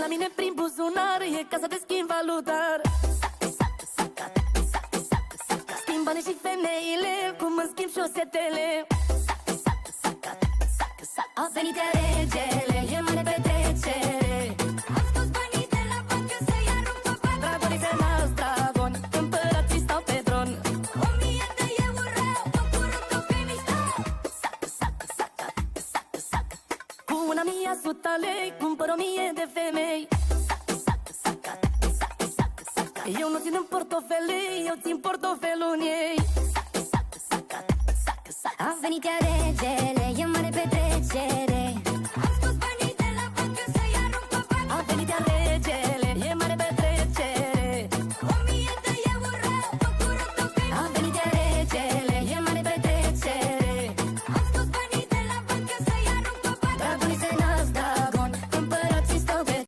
la mine prin buzunar e casa de schimb valutar. Schimb banii și femeile, cum îmi schimb șosetele. A venit iar regele, e mare petrecere. Am scos banii de la bancă să-i arunc pe bancă. Dragonii de nas, dragoni, împărații stau pe tron. 1000 de euro, mă curăcă pe mișto. Cu 1.100 lei cumpăr 1000 de femei. Eu nu țin în portofele, eu țin portofelul în ei. A venit iar regele, e mare petrecere.